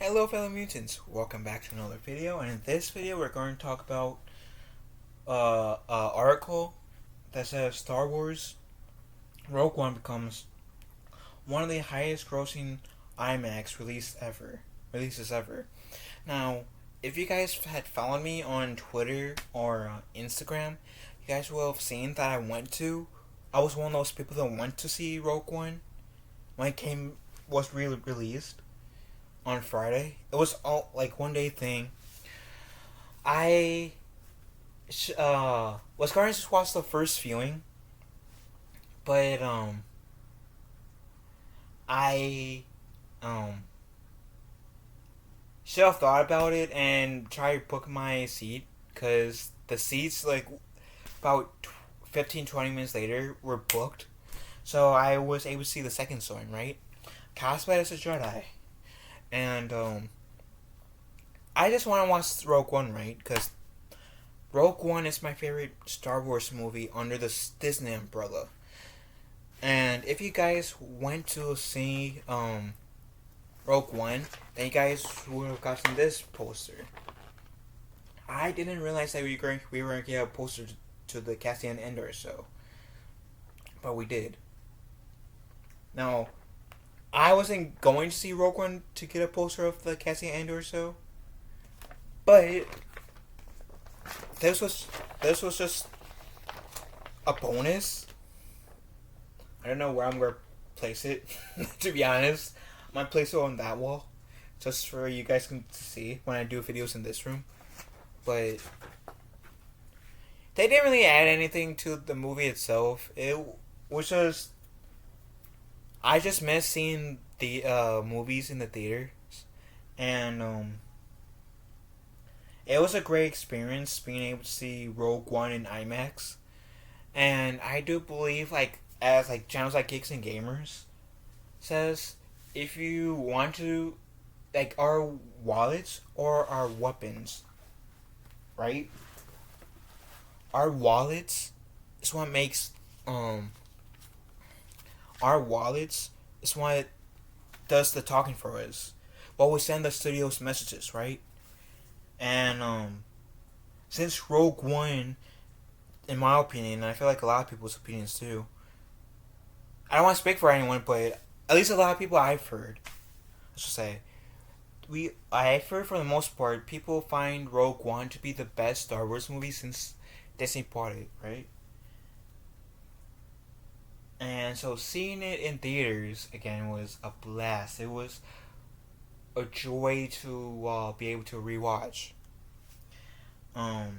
Hello fellow mutants, welcome back to another video, and in this video we're going to talk about article that says Star Wars Rogue One becomes one of the highest grossing Imax releases ever. Now, if you guys had followed me on Twitter or Instagram, you guys will have seen that I was one of those people that went to see Rogue One when was really released on Friday. It was all like one day thing. I was going to just watch the first viewing, but I should have thought about it and try to book my seat, because the seats like about 15-20 minutes later were booked, so I was able to see the second showing, right? Cosplay as a Jedi. And I just want to watch Rogue One, right? Because Rogue One is my favorite Star Wars movie under the Disney umbrella. And if you guys went to see Rogue One, then you guys would have gotten this poster. I didn't realize that we were going to get a poster to the Cassian Andor show, but we did. Now, I wasn't going to see Rogue One to get a poster of the Cassian Andor show, but this was just a bonus. I don't know where I'm gonna place it. To be honest, I might place it on that wall, just for you guys to see when I do videos in this room. But they didn't really add anything to the movie itself. It was just, I just miss seeing the movies in the theaters, and it was a great experience being able to see Rogue One in IMAX. And I do believe, like, as like channels like Geeks and Gamers says, if you want to, like, our wallets or our weapons, right? Our wallets is what makes our wallets is what does the talking for us. What we send the studios messages, right? And since Rogue One, in my opinion, and I feel like a lot of people's opinions too, I don't want to speak for anyone, but at least a lot of people I've heard, let's just say, I've heard for the most part, people find Rogue One to be the best Star Wars movie since Disney bought it, right? And so seeing it in theaters again was a blast. It was a joy to be able to rewatch. I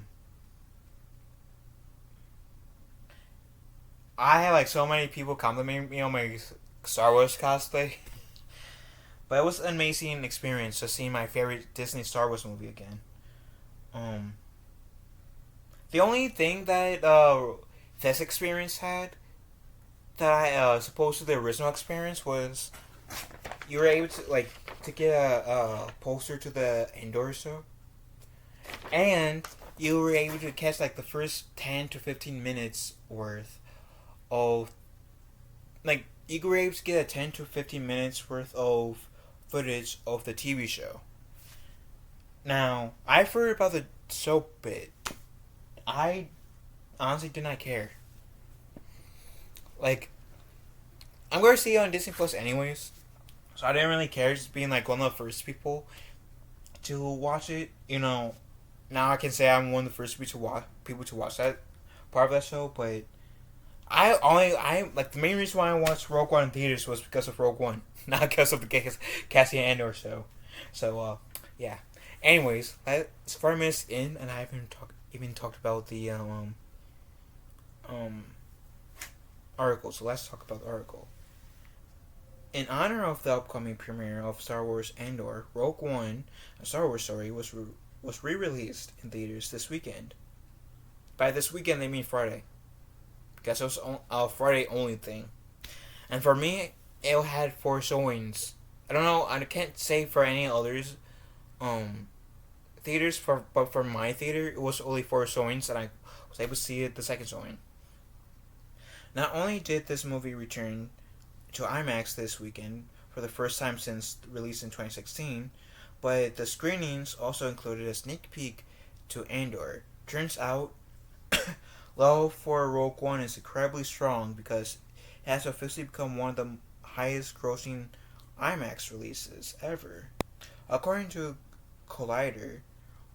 had like so many people compliment me on my Star Wars cosplay, but it was an amazing experience to see my favorite Disney Star Wars movie again. Um, the only thing that this experience had that I as opposed to the original experience was you were able to like to get a poster to the Andor show, and you were able to catch like the first 10 to 15 minutes worth of, like, you were able to get a 10 to 15 minutes worth of footage of the TV show. Now, I've heard about the show bit. I honestly did not care. Like, I'm going to see it on Disney Plus anyways, so I didn't really care, just being like one of the first people to watch it. You know, now I can say I'm one of the first people to watch that part of that show, but I like the main reason why I watched Rogue One in theaters was because of Rogue One, not because of the Cassian Andor show. So yeah. Anyways, it's 4 minutes in, and I haven't even talked about the article. So let's talk about the article. In honor of the upcoming premiere of Star Wars Andor, Rogue One, a Star Wars story, was re-released in theaters this weekend. By this weekend, they mean Friday, because it was a Friday only thing. And for me, it had 4 showings. I don't know. I can't say for any others theaters, but for my theater, it was only 4 showings, and I was able to see it the second showing. Not only did this movie return to IMAX this weekend for the first time since release in 2016, But the screenings also included a sneak peek to Andor. Turns out, love for Rogue One is incredibly strong because it has officially become one of the highest grossing IMAX releases ever. According to Collider,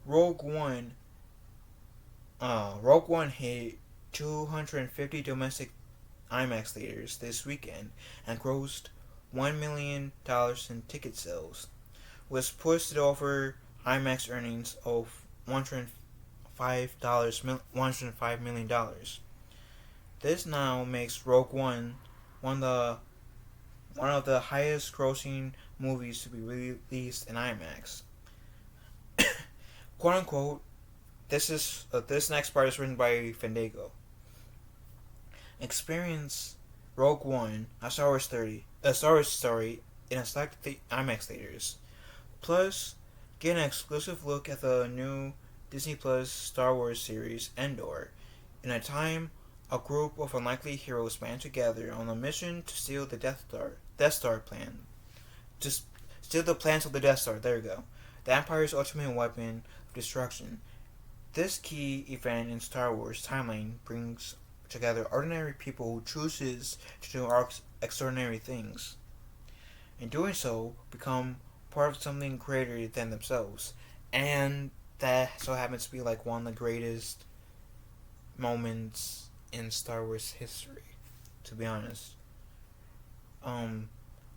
Rogue One Rogue One hit 250 domestic IMAX theaters this weekend and grossed $1 million in ticket sales, which pushed it over IMAX earnings of $105 million. This now makes Rogue One one of the highest grossing movies to be released in IMAX. "Quote unquote," this next part is written by Fandango. "Experience Rogue One, a Star Wars story in a select IMAX theaters. Plus, get an exclusive look at the new Disney Plus Star Wars series Endor. In a time, a group of unlikely heroes band together on a mission to steal the Death Star plan. Just steal the plans of the Death Star. There you go. The Empire's ultimate weapon of destruction. This key event in Star Wars timeline brings together ordinary people who chooses to do extraordinary things. In doing so, become part of something greater than themselves. And that so happens to be like one of the greatest moments in Star Wars history, to be honest.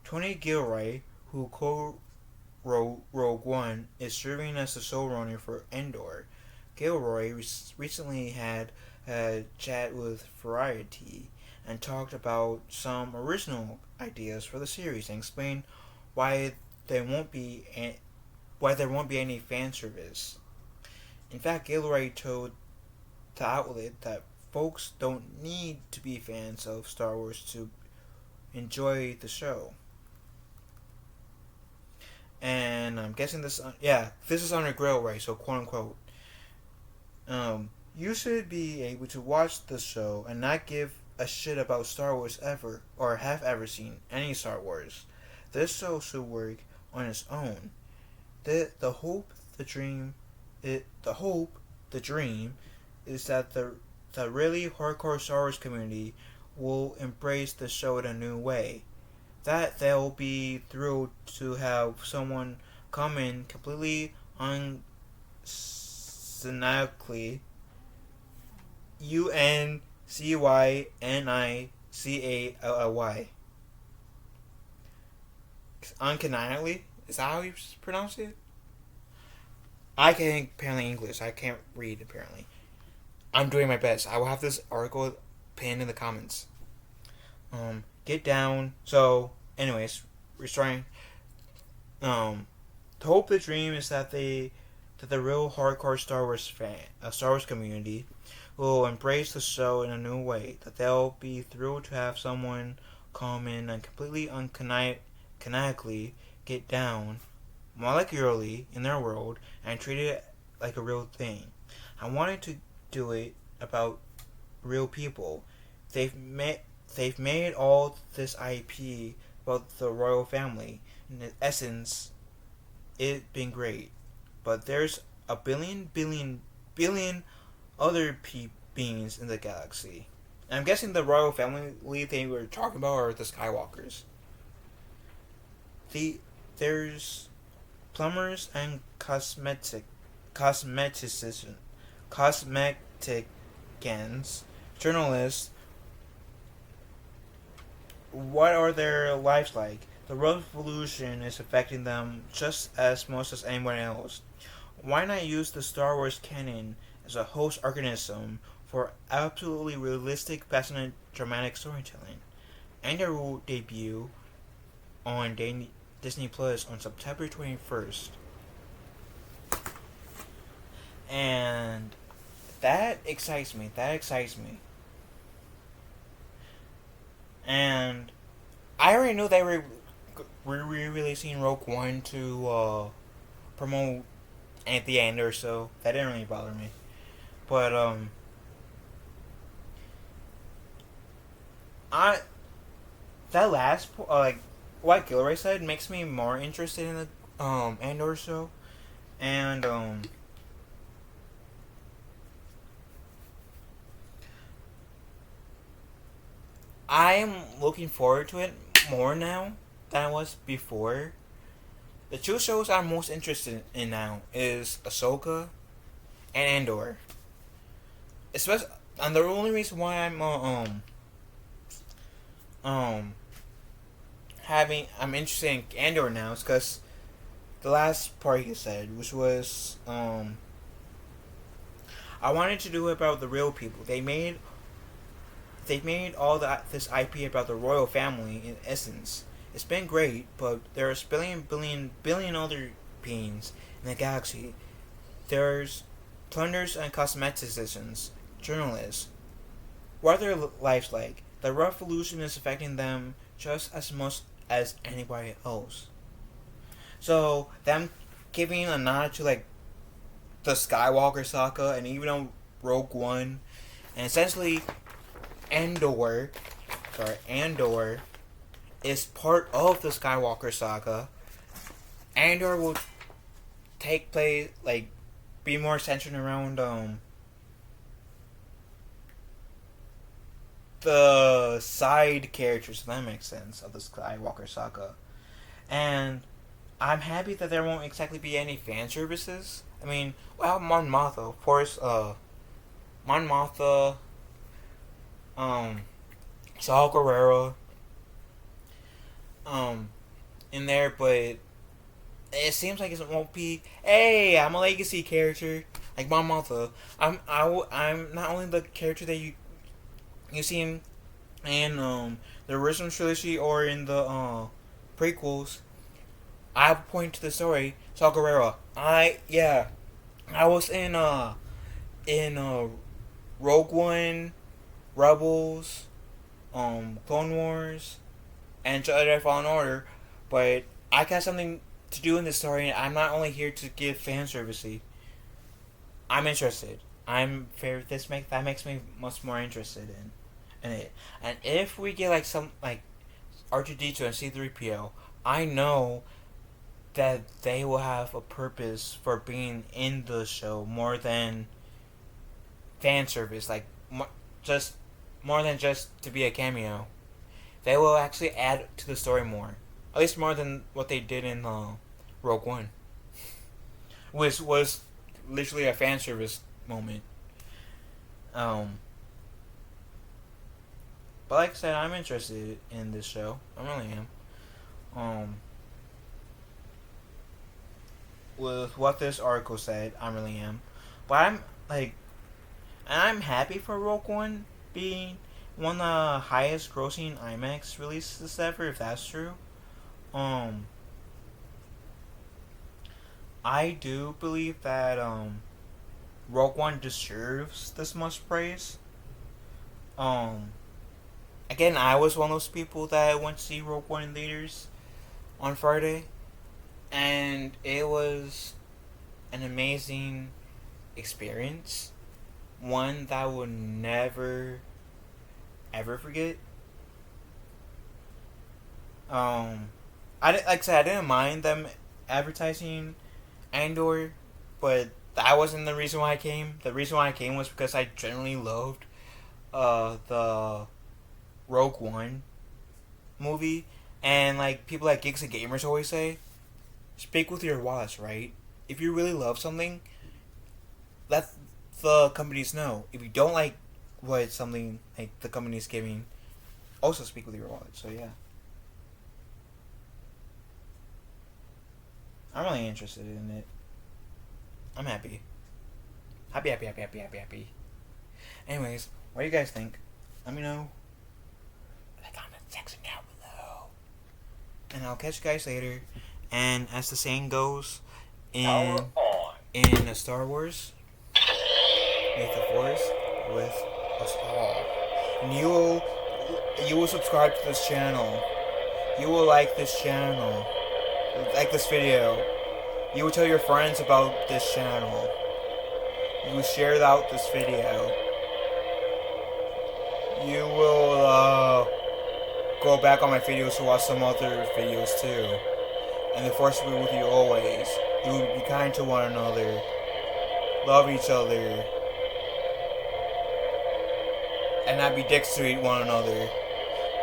Tony Gilroy, who co-wrote Rogue One, is serving as the showrunner for Endor. Gilroy recently had a chat with Variety and talked about some original ideas for the series and explained why there won't be any fan service. In fact, Gilroy told the outlet that folks don't need to be fans of Star Wars to enjoy the show. And I'm guessing this is under Gilroy, so quote unquote. You should be able to watch the show and not give a shit about Star Wars ever or have ever seen any Star Wars. This show should work on its own. The hope, the dream is that the really hardcore Star Wars community will embrace the show in a new way. That they'll be thrilled to have someone come in completely uncynically UNCYNICALLY. Uncanonically? Is that how you pronounce it? I can apparently English. I can't read apparently. I'm doing my best. I will have this article pinned in the comments. Get down. So, anyways, restoring. The hope, the dream is that the real hardcore Star Wars community will embrace the show in a new way. That they'll be thrilled to have someone come in and completely uncanonically get down molecularly in their world and treat it like a real thing. I wanted to do it about real people. They've made all this IP about the royal family. In essence, it's been great. But there's a billion other beings in the galaxy. And I'm guessing the royal family they were talking about are the Skywalkers. There's plumbers and cosmeticians, journalists. What are their lives like? The revolution is affecting them just as much as anyone else. Why not use the Star Wars canon as a host organism for absolutely realistic, passionate, dramatic storytelling? Andor will debut on Disney Plus on September 21st. And that excites me. And I already knew they were re-releasing Rogue One to promote at the end or so. That didn't really bother me. But that last like what Gilroy said makes me more interested in Andor show, and I am looking forward to it more now than I was before. The two shows I'm most interested in now is Ahsoka and Andor. Especially, and the only reason why um I'm interested in Andor now is because the last part he said, which was I wanted to do it about the real people. They made all this IP about the royal family in essence. It's been great, but there's billion other beings in the galaxy. There's plunders and cosmeticians, journalists. What are their lives like? The revolution is affecting them just as much as anybody else. So them giving a nod to like the Skywalker saga and even on Rogue One, and essentially Andor, Andor is part of the Skywalker saga. Andor will take place like be more centered around the side characters, if that makes sense, of the Skywalker saga. And I'm happy that there won't exactly be any fan services. I mean, well, Mon Mothma, of course, Mon Mothma, um, Saul Guerrero, um, in there, but it seems like it won't be. Hey, I'm a legacy character like Mon Mothma. I'm not only the character that you see in the original trilogy or in the prequels. I point to the story. Saw Guerrero. I was in Rogue One, Rebels, Clone Wars, and Jedi Fallen Order, but I got something to do in this story. I'm not only here to give fan service. I'm interested. I'm very that makes me much more interested in it. And if we get like some like R2D2 and C3PO, I know that they will have a purpose for being in the show more than fan service, like just more than just to be a cameo. They will actually add to the story more, at least more than what they did in Rogue One, which was literally a fan service moment. Um, but like I said, I'm interested in this show. I really am. Um, with what this article said, I really am. But I'm like, and I'm happy for Rogue One being one of the highest grossing Imax releases ever, if that's true. Um, I do believe that Rogue One deserves this much praise. Um, Again, I was one of those people that went to see Rogue One in theaters on Friday, and it was an amazing experience. One that I will never ever forget. Like I said, I didn't mind them advertising Andor, but that wasn't the reason why I came. The reason why I came was because I generally loved the Rogue One movie, and like people like Geeks and Gamers always say, speak with your wallets, right? If you really love something, let the companies know. If you don't like what something like the company's giving, also speak with your wallet. So yeah, I'm really interested in it. I'm happy. Happy, happy, happy, happy, happy, happy. Anyways, what do you guys think? Let me know in the comment section down below. And I'll catch you guys later. And as the saying goes, in Star Wars, may the Force with us all. And you will subscribe to this channel. You will like this channel. Like this video. You will tell your friends about this channel. You will share out this video. You will go back on my videos to watch some other videos too. and the force will be with you always. You will be kind to one another, love each other, and not be dicks to one another.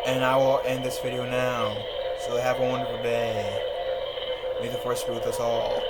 And I will end this video now. So have a wonderful day. May the force be with us all.